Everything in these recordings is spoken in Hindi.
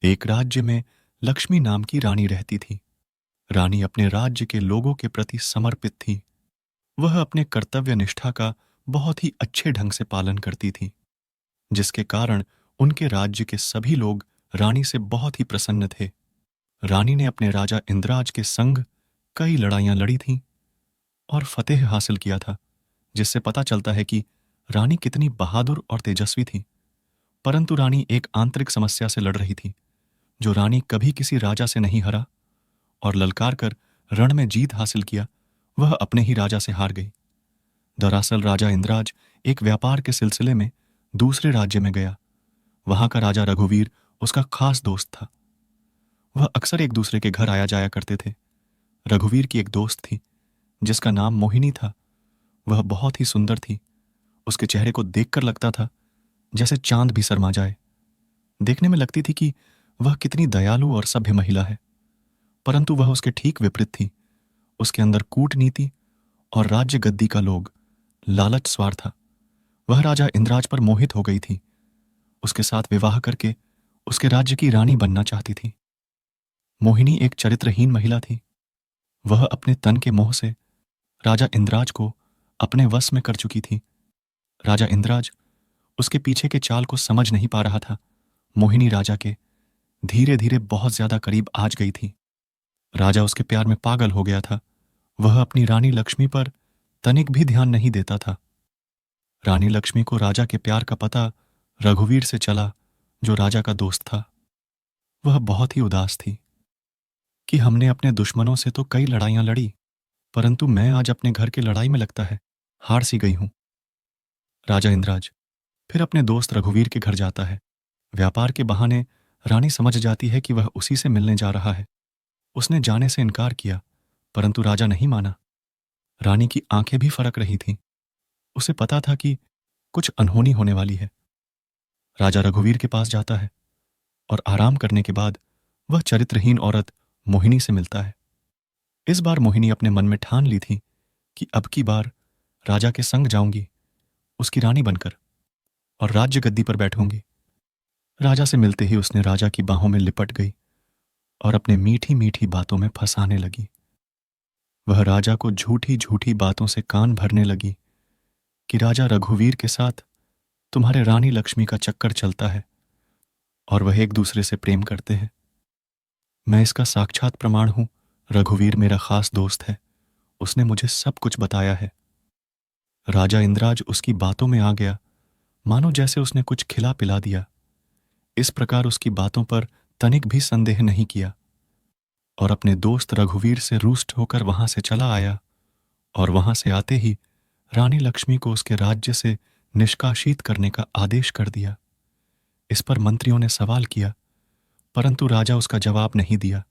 एक राज्य में लक्ष्मी नाम की रानी रहती थी। रानी अपने राज्य के लोगों के प्रति समर्पित थी। वह अपने कर्तव्य निष्ठा का बहुत ही अच्छे ढंग से पालन करती थी, जिसके कारण उनके राज्य के सभी लोग रानी से बहुत ही प्रसन्न थे। रानी ने अपने राजा इंद्राज के संग कई लड़ाइयां लड़ी थीं और फतेह हासिल किया था, जिससे पता चलता है कि रानी कितनी बहादुर और तेजस्वी थी। परंतु रानी एक आंतरिक समस्या से लड़ रही थी, जो रानी कभी किसी राजा से नहीं हरा और ललकार कर रण में जीत हासिल किया, वह अपने ही राजा से हार गई। दरअसल राजा इंद्राज एक व्यापार के सिलसिले में दूसरे राज्य में गया। वहां का राजा रघुवीर उसका खास दोस्त था। वह अक्सर एक दूसरे के घर आया जाया करते थे। रघुवीर की एक दोस्त थी जिसका नाम मोहिनी था। वह बहुत ही सुंदर थी। उसके चेहरे को देखकर लगता था जैसे चांद भी शर्मा जाए। देखने में लगती थी कि वह कितनी दयालु और सभ्य महिला है। परंतु वह उसके ठीक विपरीत थी। उसके अंदर कूटनीति और राज्य गद्दी का लोग लालच स्वार था। वह राजा इंद्राज पर मोहित हो गई थी। उसके साथ विवाह करके उसके राज्य की रानी बनना चाहती थी। मोहिनी एक चरित्रहीन महिला थी। वह अपने तन के मोह से राजा इंद्राज को अपने वश में कर चुकी थी। राजा इंद्राज उसके पीछे के चाल को समझ नहीं पा रहा था। मोहिनी राजा के धीरे धीरे बहुत ज्यादा करीब आज गई थी। राजा उसके प्यार में पागल हो गया था। वह अपनी रानी लक्ष्मी पर तनिक भी ध्यान नहीं देता था। रानी लक्ष्मी को राजा के प्यार का पता रघुवीर से चला, जो राजा का दोस्त था। वह बहुत ही उदास थी कि हमने अपने दुश्मनों से तो कई लड़ाइयां लड़ी, परंतु मैं आज अपने घर की लड़ाई में लगता है हार सी गई हूं। राजा इंद्राज फिर अपने दोस्त रघुवीर के घर जाता है। व्यापार के बहाने रानी समझ जाती है कि वह उसी से मिलने जा रहा है। उसने जाने से इनकार किया, परंतु राजा नहीं माना। रानी की आंखें भी फरक रही थीं। उसे पता था कि कुछ अनहोनी होने वाली है। राजा रघुवीर के पास जाता है और आराम करने के बाद वह चरित्रहीन औरत मोहिनी से मिलता है। इस बार मोहिनी अपने मन में ठान ली थी कि अब की बार राजा के संग जाऊंगी, उसकी रानी बनकर, और राज्य गद्दी पर बैठूंगी। राजा से मिलते ही उसने राजा की बाहों में लिपट गई और अपने मीठी मीठी बातों में फंसाने लगी। वह राजा को झूठी झूठी बातों से कान भरने लगी कि राजा रघुवीर के साथ तुम्हारे रानी लक्ष्मी का चक्कर चलता है और वह एक दूसरे से प्रेम करते हैं। मैं इसका साक्षात प्रमाण हूं। रघुवीर मेरा खास दोस्त है। उसने मुझे सब कुछ बताया है। राजा इंद्राज उसकी बातों में आ गया, मानो जैसे उसने कुछ खिला पिला दिया। इस प्रकार उसकी बातों पर तनिक भी संदेह नहीं किया और अपने दोस्त रघुवीर से रुष्ट होकर वहां से चला आया। और वहां से आते ही रानी लक्ष्मी को उसके राज्य से निष्कासित करने का आदेश कर दिया। इस पर मंत्रियों ने सवाल किया, परंतु राजा उसका जवाब नहीं दिया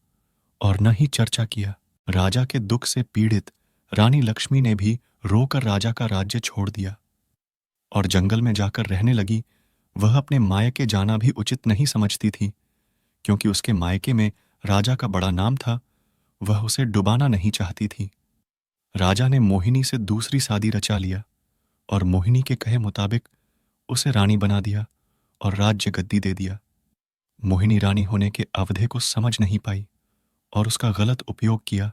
और न ही चर्चा किया। राजा के दुख से पीड़ित रानी लक्ष्मी ने भी रोकर राजा का राज्य छोड़ दिया और जंगल में जाकर रहने लगी। वह अपने मायके जाना भी उचित नहीं समझती थी, क्योंकि उसके मायके में राजा का बड़ा नाम था। वह उसे डुबाना नहीं चाहती थी। राजा ने मोहिनी से दूसरी शादी रचा लिया और मोहिनी के कहे मुताबिक उसे रानी बना दिया और राज्य गद्दी दे दिया। मोहिनी रानी होने के अवधे को समझ नहीं पाई और उसका गलत उपयोग किया।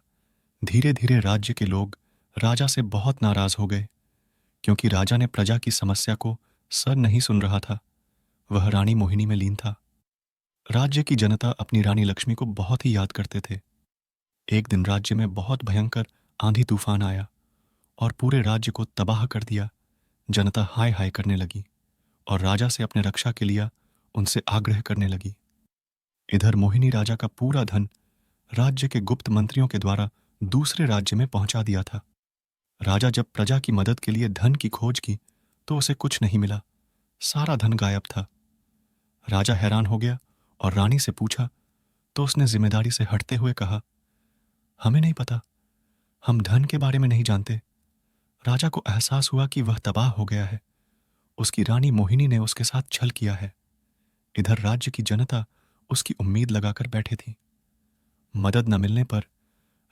धीरे धीरे राज्य के लोग राजा से बहुत नाराज हो गए, क्योंकि राजा ने प्रजा की समस्या को सर नहीं सुन रहा था। वह रानी मोहिनी में लीन था। राज्य की जनता अपनी रानी लक्ष्मी को बहुत ही याद करते थे। एक दिन राज्य में बहुत भयंकर आंधी तूफान आया और पूरे राज्य को तबाह कर दिया। जनता हाय हाय करने लगी और राजा से अपने रक्षा के लिए उनसे आग्रह करने लगी। इधर मोहिनी राजा का पूरा धन राज्य के गुप्त मंत्रियों के द्वारा दूसरे राज्य में पहुंचा दिया था। राजा जब प्रजा की मदद के लिए धन की खोज की तो उसे कुछ नहीं मिला। सारा धन गायब था। राजा हैरान हो गया और रानी से पूछा तो उसने जिम्मेदारी से हटते हुए कहा, हमें नहीं पता, हम धन के बारे में नहीं जानते। राजा को एहसास हुआ कि वह तबाह हो गया है। उसकी रानी मोहिनी ने उसके साथ छल किया है। इधर राज्य की जनता उसकी उम्मीद लगाकर बैठे थी। मदद न मिलने पर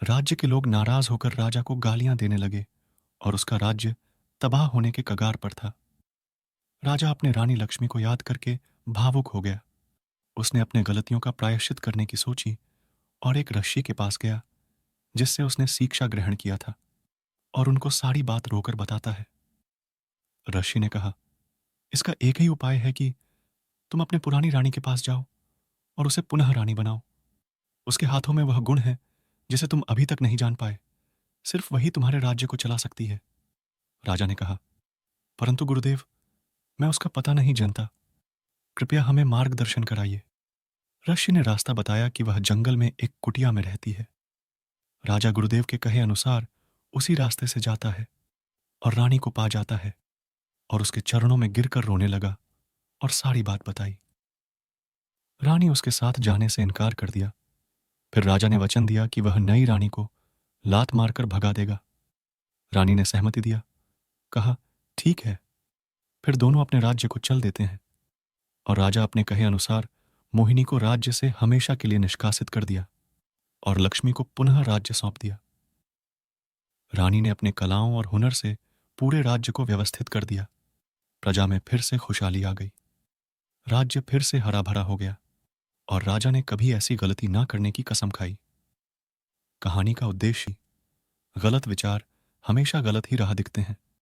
राज्य के लोग नाराज होकर राजा को गालियां देने लगे और उसका राज्य तबाह होने के कगार पर था। राजा अपने रानी लक्ष्मी को याद करके भावुक हो गया। उसने अपने गलतियों का प्रायश्चित करने की सोची और एक ऋषि के पास गया जिससे उसने शिक्षा ग्रहण किया था और उनको सारी बात रोकर बताता है। ऋषि ने कहा, इसका एक ही उपाय है कि तुम अपने पुरानी रानी के पास जाओ और उसे पुनः रानी बनाओ। उसके हाथों में वह गुण है जिसे तुम अभी तक नहीं जान पाए। सिर्फ वही तुम्हारे राज्य को चला सकती है। राजा ने कहा, परंतु गुरुदेव, मैं उसका पता नहीं जानता। कृपया हमें मार्गदर्शन कराइए। ऋषि ने रास्ता बताया कि वह जंगल में एक कुटिया में रहती है। राजा गुरुदेव के कहे अनुसार उसी रास्ते से जाता है और रानी को पा जाता है और उसके चरणों में गिरकर रोने लगा और सारी बात बताई। रानी उसके साथ जाने से इनकार कर दिया। फिर राजा ने वचन दिया कि वह नई रानी को लात मारकर भगा देगा। रानी ने सहमति दिया, कहा, ठीक है। फिर दोनों अपने राज्य को चल देते हैं और राजा अपने कहे अनुसार मोहिनी को राज्य से हमेशा के लिए निष्कासित कर दिया और लक्ष्मी को पुनः राज्य सौंप दिया। रानी ने अपने कलाओं और हुनर से पूरे राज्य को व्यवस्थित कर दिया। प्रजा में फिर से खुशहाली आ गई। राज्य फिर से हरा भरा हो गया और राजा ने कभी ऐसी गलती ना करने की कसम खाई। कहानी का उद्देश्य, गलत विचार हमेशा गलत ही राह दिखते हैं।